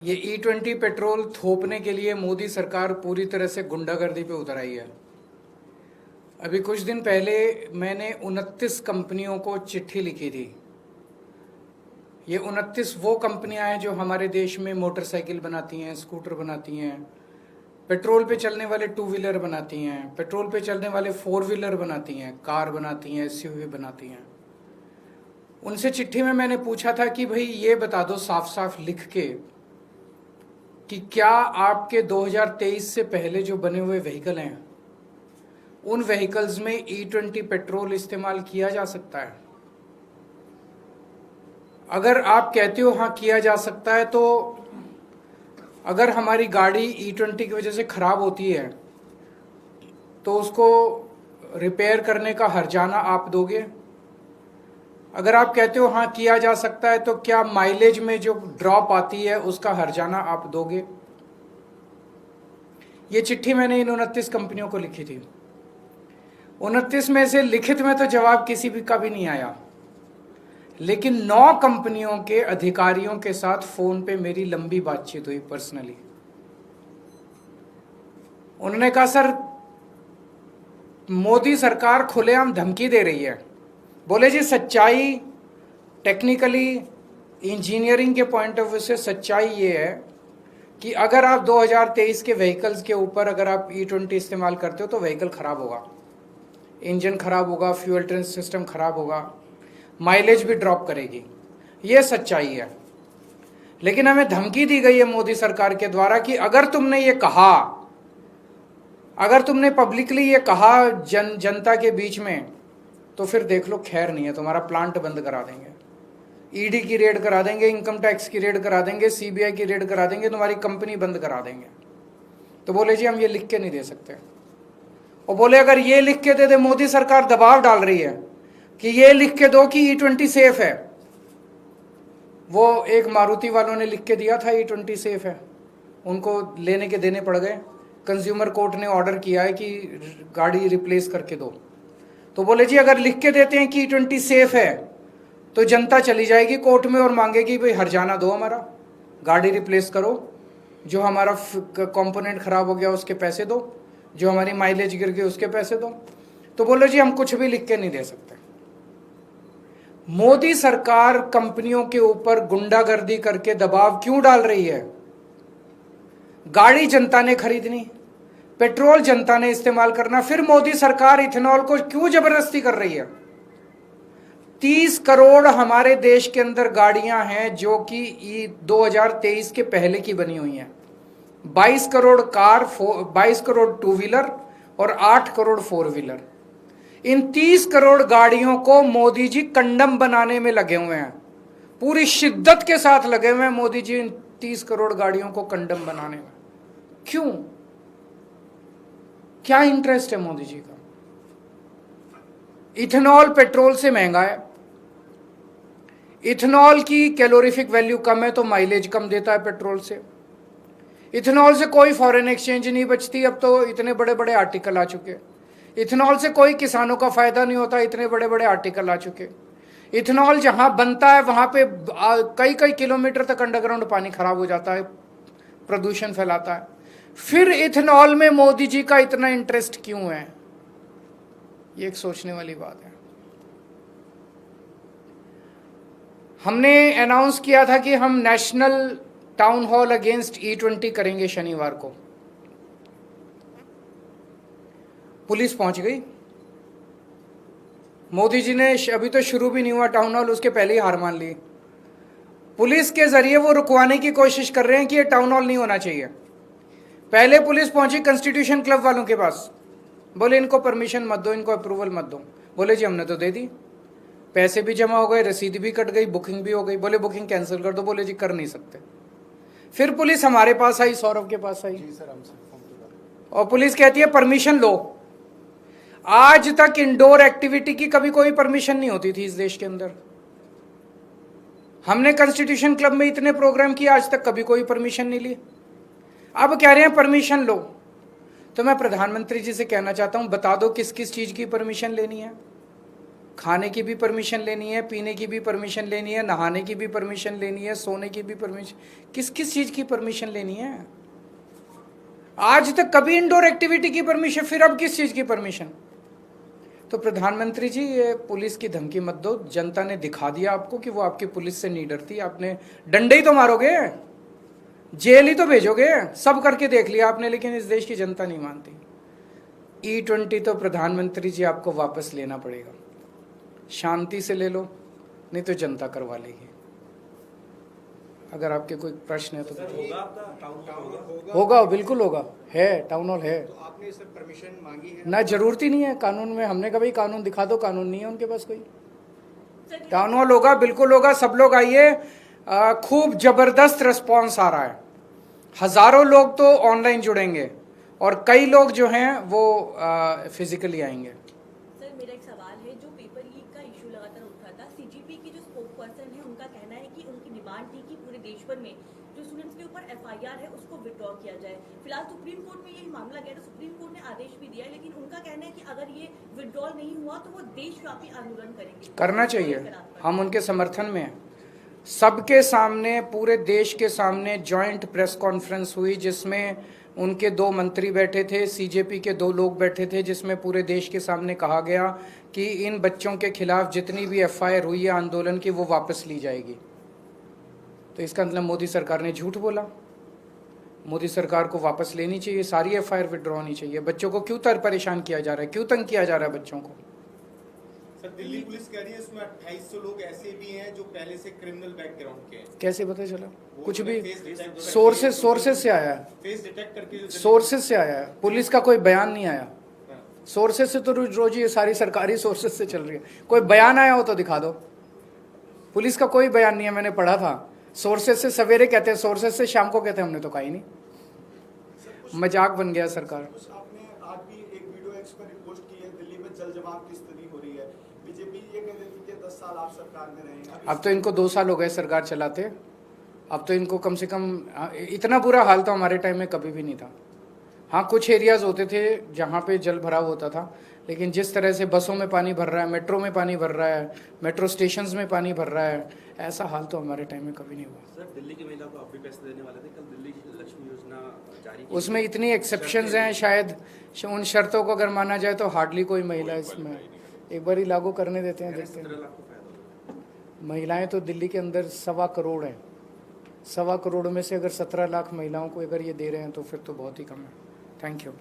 ये E20 petrol थोपने के लिए मोदी सरकार पूरी तरह से गुंडागर्दी पे उतर आई है। अभी कुछ दिन पहले मैंने 29 कंपनियों को चिट्ठी लिखी थी। ये 29 वो कंपनियां हैं जो हमारे देश में मोटरसाइकिल बनाती हैं, स्कूटर बनाती हैं, पेट्रोल पे चलने वाले टू व्हीलर बनाती हैं, पेट्रोल पे चलने वाले फोर व्हीलर बनाती हैं, कार बनाती हैं, एसयूवी बनाती हैं। उनसे चिट्ठी में मैंने पूछा था कि भाई ये बता दो साफ साफ लिख के कि क्या आपके 2023 से पहले जो बने हुए व्हीकल हैं उन व्हीकल्स में E20 पेट्रोल इस्तेमाल किया जा सकता है। अगर आप कहते हो हाँ किया जा सकता है, तो अगर हमारी गाड़ी E20 की वजह से खराब होती है तो उसको रिपेयर करने का हर्जाना आप दोगे। अगर आप कहते हो हाँ किया जा सकता है, तो क्या माइलेज में जो ड्रॉप आती है उसका हर्जाना आप दोगे। ये चिट्ठी मैंने इन 29 कंपनियों को लिखी थी। 29 में से लिखित में तो जवाब किसी भी का भी नहीं आया, लेकिन 9 कंपनियों के अधिकारियों के साथ फोन पे मेरी लंबी बातचीत हुई पर्सनली। उन्होंने कहा सर मोदी सरकार खुलेआम धमकी दे रही है। बोले जी सच्चाई टेक्निकली इंजीनियरिंग के पॉइंट ऑफ व्यू से सच्चाई ये है कि अगर आप 2023 के व्हीकल्स के ऊपर अगर आप E20 इस्तेमाल करते हो तो व्हीकल खराब होगा, इंजन खराब होगा, फ्यूल टैंक सिस्टम खराब होगा, माइलेज भी ड्रॉप करेगी। ये सच्चाई है। लेकिन हमें धमकी दी गई है मोदी सरकार के द्वारा कि अगर तुमने ये कहा, अगर तुमने पब्लिकली ये कहा जनता के बीच में, तो फिर देख लो खैर नहीं है, तुम्हारा प्लांट बंद करा देंगे, ईडी की रेड करा देंगे, इनकम टैक्स की रेड करा देंगे, सीबीआई की रेड करा देंगे, तुम्हारी कंपनी बंद करा देंगे। तो बोले जी हम ये लिख के नहीं दे सकते। और बोले अगर ये लिख के दे दे, मोदी सरकार दबाव डाल रही है कि ये लिख के दो कि E20 सेफ है। वो एक मारुति वालों ने लिख के दिया था E20 सेफ है, उनको लेने के देने पड़ गए। कंज्यूमर कोर्ट ने ऑर्डर किया है कि गाड़ी रिप्लेस करके दो। तो बोले जी अगर लिख के देते हैं कि E20 सेफ है तो जनता चली जाएगी कोर्ट में और मांगेगी भाई हर्जाना दो, हमारा गाड़ी रिप्लेस करो, जो हमारा कंपोनेंट खराब हो गया उसके पैसे दो, जो हमारी माइलेज गिर गई उसके पैसे दो। तो बोले जी हम कुछ भी लिख के नहीं दे सकते। मोदी सरकार कंपनियों के ऊपर गुंडागर्दी करके दबाव क्यों डाल रही है? गाड़ी जनता ने खरीदनी, पेट्रोल जनता ने इस्तेमाल करना, फिर मोदी सरकार इथेनॉल को क्यों जबरदस्ती कर रही है? 30 करोड़ हमारे देश के अंदर गाड़ियां हैं जो कि 2023 के पहले की बनी हुई हैं। 22 crore car, 22 crore two wheeler और 8 करोड़ फोर व्हीलर। इन 30 करोड़ गाड़ियों को मोदी जी कंडम बनाने में लगे हुए हैं, पूरी शिद्दत के साथ लगे हुए हैं मोदी जी इन 30 करोड़ गाड़ियों को कंडम बनाने में। क्यों? क्या इंटरेस्ट है मोदी जी का? इथेनॉल पेट्रोल से महंगा है, इथेनॉल की कैलोरीफिक वैल्यू कम है तो माइलेज कम देता है पेट्रोल से। इथेनॉल से कोई फॉरेन एक्सचेंज नहीं बचती, अब तो इतने बड़े बड़े आर्टिकल आ चुके। इथेनॉल से कोई किसानों का फायदा नहीं होता, इतने बड़े बड़े आर्टिकल आ चुके। इथेनॉल जहां बनता है वहां पे कई कई किलोमीटर तक अंडरग्राउंड पानी खराब हो जाता है, प्रदूषण फैलाता है। फिर इथेनॉल में मोदी जी का इतना इंटरेस्ट क्यों है? ये एक सोचने वाली बात है। हमने अनाउंस किया था कि हम national town hall against E20 करेंगे शनिवार को। पुलिस पहुंच गई। मोदी जी ने अभी तो शुरू भी नहीं हुआ टाउन हॉल, उसके पहले ही हार मान ली। पुलिस के जरिए वो रुकवाने की कोशिश कर रहे हैं कि ये टाउन हॉल नहीं होना चाहिए। पहले पुलिस पहुंची कॉन्स्टिट्यूशन क्लब वालों के पास, बोले इनको परमिशन मत दो, इनको अप्रूवल मत दो। बोले जी हमने तो दे दी, पैसे भी जमा हो गए, रसीद भी कट गई, बुकिंग भी हो गई। बोले बुकिंग कैंसिल कर दो। बोले जी कर नहीं सकते। फिर पुलिस हमारे पास आई, सौरभ के पास आई, और पुलिस कहती है परमिशन लो। आज तक इंडोर एक्टिविटी की कभी कोई परमिशन नहीं होती थी इस देश के अंदर। हमने कॉन्स्टिट्यूशन क्लब में इतने प्रोग्राम किए, आज तक कभी कोई परमिशन नहीं ली। अब कह रहे हैं परमिशन लो। तो मैं प्रधानमंत्री जी से कहना चाहता हूं, बता दो किस किस चीज की परमिशन लेनी है। खाने की भी परमिशन लेनी है, पीने की भी परमिशन लेनी है, नहाने की भी परमिशन लेनी है, सोने की भी परमिशन, किस किस चीज की परमिशन लेनी है? आज तक कभी इंडोर एक्टिविटी की परमिशन, फिर अब किस चीज की परमिशन? तो प्रधानमंत्री जी, ये पुलिस की धमकी मत दो। जनता ने दिखा दिया आपको कि वो आपकी पुलिस से नहीं डरती। आपने डंडे ही तो मारोगे, जेल ही तो भेजोगे, सब करके देख लिया आपने, लेकिन इस देश की जनता नहीं मानती। E20 तो प्रधानमंत्री जी आपको वापस लेना पड़ेगा। शांति से ले लो, नहीं तो जनता करवा लेगी। अगर आपके कोई प्रश्न है तो होगा, बिल्कुल होगा, है, टाउन हॉल है। तो आपने इसे परमिशन मांगी है? ना, जरूरत ही नहीं है कानून में। हमने कभी कानून दिखा दो, कानून नहीं है उनके पास कोई। टाउन हॉल होगा, बिल्कुल होगा, सब लोग आइए। खूब जबरदस्त रिस्पॉन्स आ रहा है। हजारों लोग तो ऑनलाइन जुड़ेंगे और कई लोग जो हैं वो फिजिकली आएंगे। सर, मेरा एक सवाल है। जो पेपर लीक का इशू लगातार उठा था, सीजीपी की जो स्पोक पर्सन है उनका कहना है कि उनकी डिमांड थी कि पूरे देश भर में जो स्टूडेंट्स के ऊपर एफआईआर है उसको विड्रॉ किया जाए। फिलहाल सुप्रीम कोर्ट में यही मामला गया था, सुप्रीम कोर्ट ने आदेश भी दिया है, लेकिन उनका कहना है कि अगर ये विड्रॉल नहीं हुआ तो वो देशव्यापी आंदोलन करेंगे। करना चाहिए, हम उनके समर्थन में हैं। सबके सामने, पूरे देश के सामने जॉइंट प्रेस कॉन्फ्रेंस हुई, जिसमें उनके 2 मंत्री बैठे थे, सीजेपी के 2 लोग बैठे थे, जिसमें पूरे देश के सामने कहा गया कि इन बच्चों के खिलाफ जितनी भी एफआईआर हुई है आंदोलन की, वो वापस ली जाएगी। तो इसका मतलब मोदी सरकार ने झूठ बोला। मोदी सरकार को वापस लेनी चाहिए, सारी एफआईआर विड्रॉ होनी चाहिए। बच्चों को क्यों परेशान किया जा रहा है, क्यों तंग किया जा रहा है बच्चों को? सर, दिल्ली पुलिस कह रही है इसमें 2800 लोग ऐसे भी हैं जो पहले से क्रिमिनल बैकग्राउंड के हैं। कैसे पता चला? कुछ भी सोर्सेस सोर्सेस से आया है, फेस डिटेक्ट करके सोर्सेस से आया है, पुलिस का कोई बयान नहीं आया। सोर्सेस से तो रोज ये सारी सरकारी सोर्सेस से चल रही है। कोई बयान आया हो तो दिखा दो। पुलिस का कोई बयान नहीं है, मैंने पढ़ा था। सोर्सेस से सवेरे कहते हैं, सोर्सेस से शाम को कहते हैं, हमने तो कहा ही नहीं। मजाक बन गया सरकार। आपने आज भी एक वीडियो एक्स पर पोस्ट की है, दिल्ली में जल जमाव की स्थिति हो रही है। बीजेपी ये कह रही थी कि 10 साल आप सरकार में रहेंगे। अब तो इनको 2 साल हो गए सरकार चलाते। अब तो इनको कम से कम, इतना बुरा हाल तो हमारे टाइम में कभी भी नहीं था। हाँ, कुछ एरियाज होते थे जहाँ पे जल भराव होता था, लेकिन जिस तरह से बसों में पानी भर रहा है, मेट्रो में पानी भर रहा है, मेट्रो स्टेशंस में पानी भर रहा है, ऐसा हाल तो हमारे टाइम में कभी नहीं हुआ। सर, दिल्ली की महिला को आप भी पैसे देने वाले थे, कल दिल्ली लक्ष्मी योजना जारी की, उसमें इतनी एक्सेप्शंस हैं, शायद उन शर्तों को अगर माना जाए तो हार्डली कोई महिला इसमें, एक बार ही लागू करने देते हैं, देखते हैं। 17 लाख को फायदा होगा। महिलाएं तो दिल्ली के अंदर 1.25 करोड़ हैं। 1.25 करोड़ में से अगर 17 लाख महिलाओं को अगर ये दे रहे हैं तो फिर तो बहुत ही कम है। Thank you.